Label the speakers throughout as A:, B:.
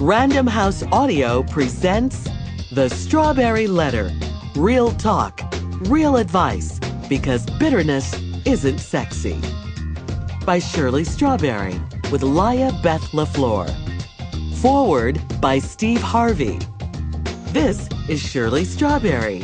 A: Random House Audio presents The Strawberry Letter. Real talk, real advice, because bitterness isn't sexy. By Shirley Strawberry with Lyah Beth Leflore. Forward by Steve Harvey. This is Shirley Strawberry.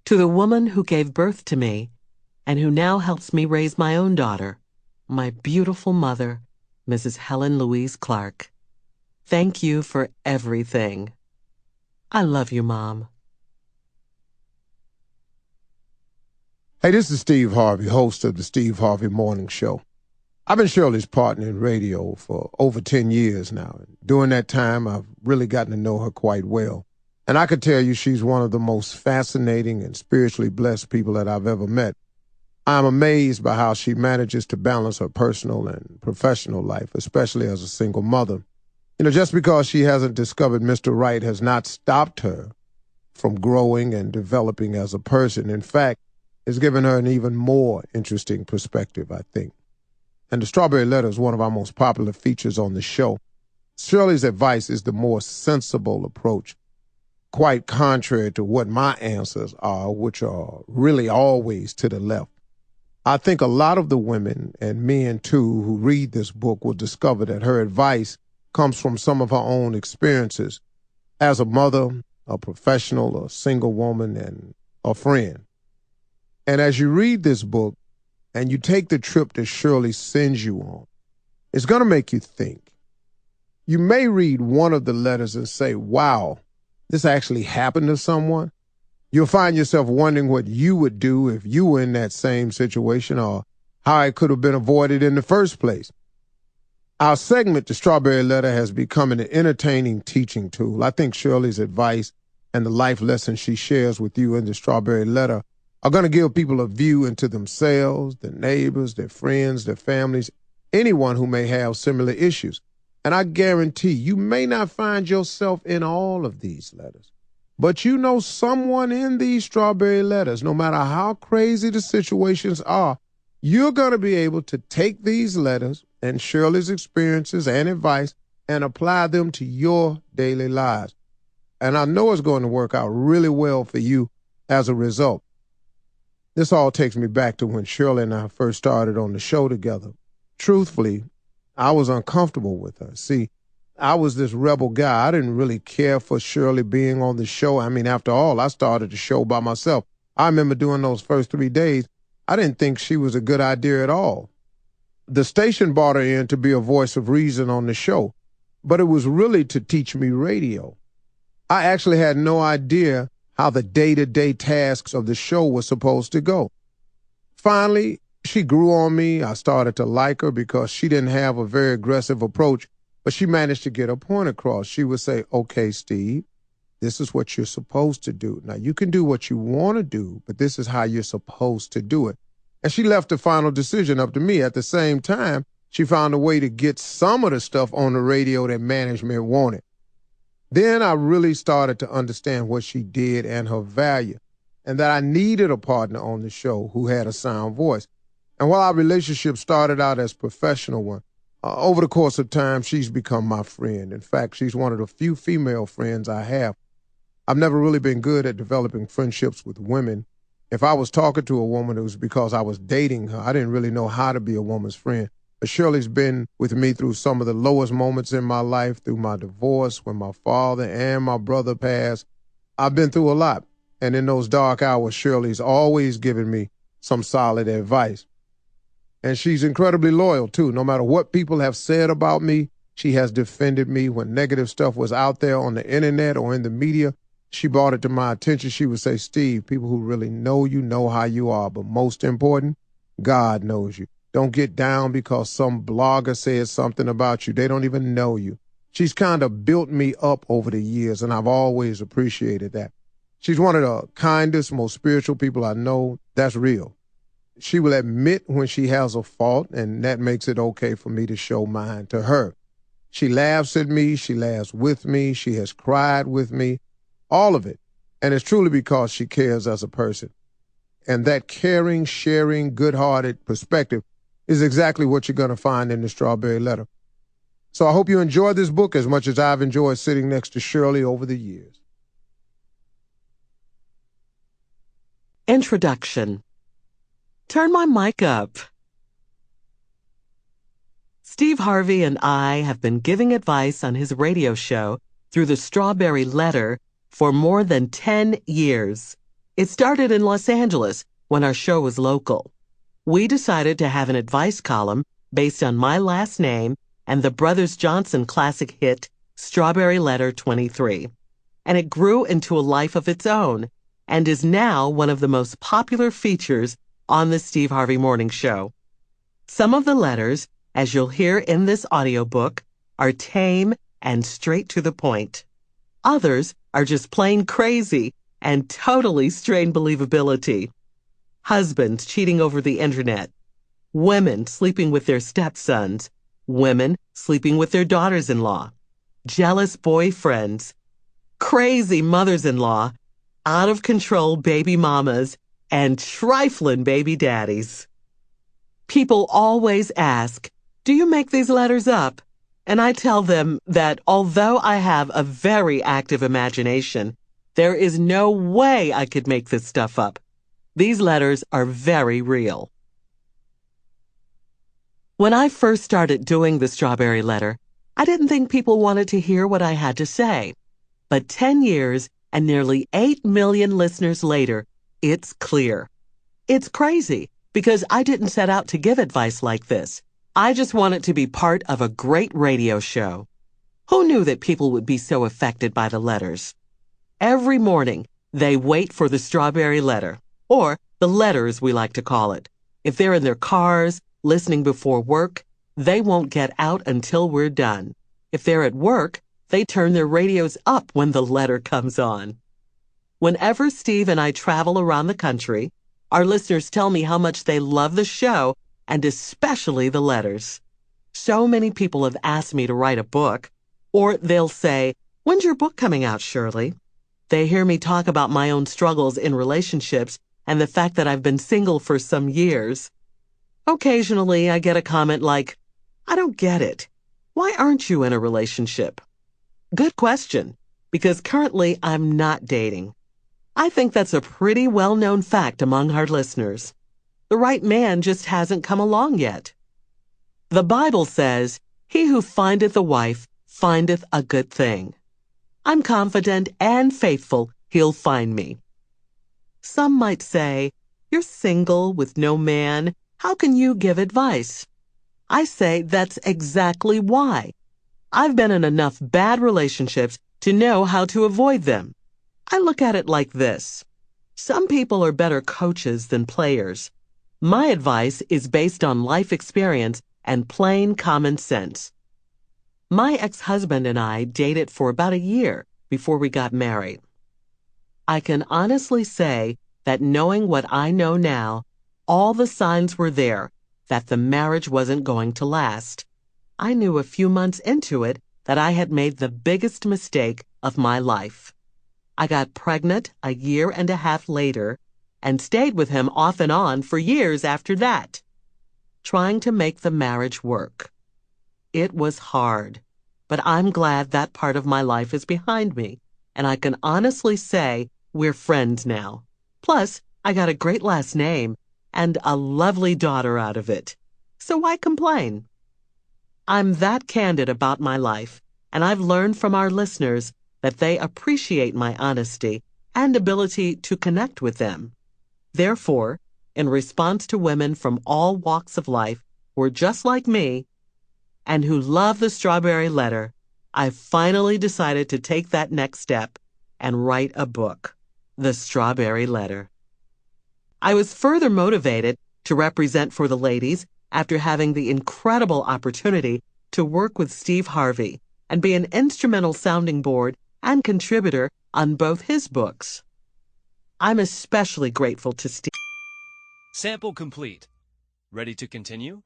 A: To the woman who gave birth to me and who now helps me raise my own daughter, my beautiful mother, Mrs. Helen Louise Clark. Thank you for everything. I love you, Mom.
B: Hey, this is Steve Harvey, host of the Steve Harvey Morning Show. I've been Shirley's partner in radio for over 10 years now. During that time, I've really gotten to know her quite well. And I could tell you she's one of the most fascinating and spiritually blessed people that I've ever met. I'm amazed by how she manages to balance her personal and professional life, especially as a single mother. You know, just because she hasn't discovered Mr. Right has not stopped her from growing and developing as a person. In fact, it's given her an even more interesting perspective, I think. And the Strawberry Letter is one of our most popular features on the show. Shirley's advice is the more sensible approach, quite contrary to what my answers are, which are really always to the left. I think a lot of the women, and men too, who read this book will discover that her advice comes from some of her own experiences as a mother, a professional, a single woman, and a friend. And as you read this book and you take the trip that Shirley sends you on, it's going to make you think. You may read one of the letters and say, wow, this actually happened to someone. You'll find yourself wondering what you would do if you were in that same situation or how it could have been avoided in the first place. Our segment, The Strawberry Letter, has become an entertaining teaching tool. I think Shirley's advice and the life lessons she shares with you in The Strawberry Letter are going to give people a view into themselves, their neighbors, their friends, their families, anyone who may have similar issues. And I guarantee you may not find yourself in all of these letters, but you know someone in these Strawberry Letters. No matter how crazy the situations are, you're going to be able to take these letters and Shirley's experiences and advice and apply them to your daily lives. And I know it's going to work out really well for you as a result. This all takes me back to when Shirley and I first started on the show together. Truthfully, I was uncomfortable with her. See, I was this rebel guy. I didn't really care for Shirley being on the show. I mean, after all, I started the show by myself. I remember doing those first 3 days. I didn't think she was a good idea at all. The station brought her in to be a voice of reason on the show, but it was really to teach me radio. I actually had no idea how the day-to-day tasks of the show were supposed to go. Finally, she grew on me. I started to like her because she didn't have a very aggressive approach, but she managed to get her point across. She would say, okay, Steve, this is what you're supposed to do. Now, you can do what you want to do, but this is how you're supposed to do it. And she left the final decision up to me. At the same time, she found a way to get some of the stuff on the radio that management wanted. Then I really started to understand what she did and her value, and that I needed a partner on the show who had a sound voice. And while our relationship started out as a professional one, over the course of time, she's become my friend. In fact, she's one of the few female friends I have. I've never really been good at developing friendships with women. If I was talking to a woman, it was because I was dating her. I didn't really know how to be a woman's friend. But Shirley's been with me through some of the lowest moments in my life, through my divorce, when my father and my brother passed. I've been through a lot. And in those dark hours, Shirley's always given me some solid advice. And she's incredibly loyal, too. No matter what people have said about me, she has defended me. When negative stuff was out there on the internet or in the media, she brought it to my attention. She would say, Steve, people who really know you know how you are. But most important, God knows you. Don't get down because some blogger said something about you. They don't even know you. She's kind of built me up over the years, and I've always appreciated that. She's one of the kindest, most spiritual people I know. That's real. She will admit when she has a fault, and that makes it okay for me to show mine to her. She laughs at me. She laughs with me. She has cried with me. All of it. And it's truly because she cares as a person. And that caring, sharing, good-hearted perspective is exactly what you're going to find in the Strawberry Letter. So I hope you enjoyed this book as much as I've enjoyed sitting next to Shirley over the years.
A: Introduction. Turn my mic up. Steve Harvey and I have been giving advice on his radio show through the Strawberry Letter for more than 10 years. It started in Los Angeles when our show was local. We decided to have an advice column based on my last name and the Brothers Johnson classic hit Strawberry Letter 23. And it grew into a life of its own and is now one of the most popular features on the Steve Harvey Morning Show. Some of the letters, as you'll hear in this audiobook, are tame and straight to the point. Others are just plain crazy and totally strain believability. Husbands cheating over the internet. Women sleeping with their stepsons. Women sleeping with their daughters-in-law. Jealous boyfriends. Crazy mothers-in-law. Out-of-control baby mamas. And trifling baby daddies. People always ask, "Do you make these letters up?" And I tell them that although I have a very active imagination, there is no way I could make this stuff up. These letters are very real. When I first started doing the Strawberry Letter, I didn't think people wanted to hear what I had to say. But 10 years and nearly 8 million listeners later, it's clear. It's crazy because I didn't set out to give advice like this. I just wanted to be part of a great radio show. Who knew that people would be so affected by the letters? Every morning, they wait for the Strawberry Letter, or the letters we like to call it. If they're in their cars, listening before work, they won't get out until we're done. If they're at work, they turn their radios up when the letter comes on. Whenever Steve and I travel around the country, our listeners tell me how much they love the show and especially the letters. So many people have asked me to write a book, or they'll say, "When's your book coming out, Shirley?" They hear me talk about my own struggles in relationships and the fact that I've been single for some years. Occasionally, I get a comment like, "I don't get it. Why aren't you in a relationship?" Good question, because currently I'm not dating. I think that's a pretty well-known fact among our listeners. The right man just hasn't come along yet. The Bible says, "He who findeth a wife findeth a good thing." I'm confident and faithful he'll find me. Some might say, "You're single with no man. How can you give advice?" I say that's exactly why. I've been in enough bad relationships to know how to avoid them. I look at it like this. Some people are better coaches than players. My advice is based on life experience and plain common sense. My ex-husband and I dated for about a year before we got married. I can honestly say that knowing what I know now, all the signs were there that the marriage wasn't going to last. I knew a few months into it that I had made the biggest mistake of my life. I got pregnant a year and a half later and stayed with him off and on for years after that, trying to make the marriage work. It was hard, but I'm glad that part of my life is behind me, and I can honestly say we're friends now. Plus, I got a great last name and a lovely daughter out of it. So why complain? I'm that candid about my life, and I've learned from our listeners that they appreciate my honesty and ability to connect with them. Therefore, in response to women from all walks of life who are just like me and who love the Strawberry Letter, I've finally decided to take that next step and write a book, The Strawberry Letter. I was further motivated to represent for the ladies after having the incredible opportunity to work with Steve Harvey and be an instrumental sounding board and contributor on both his books. I'm especially grateful to Steve.
C: Sample complete. Ready to continue?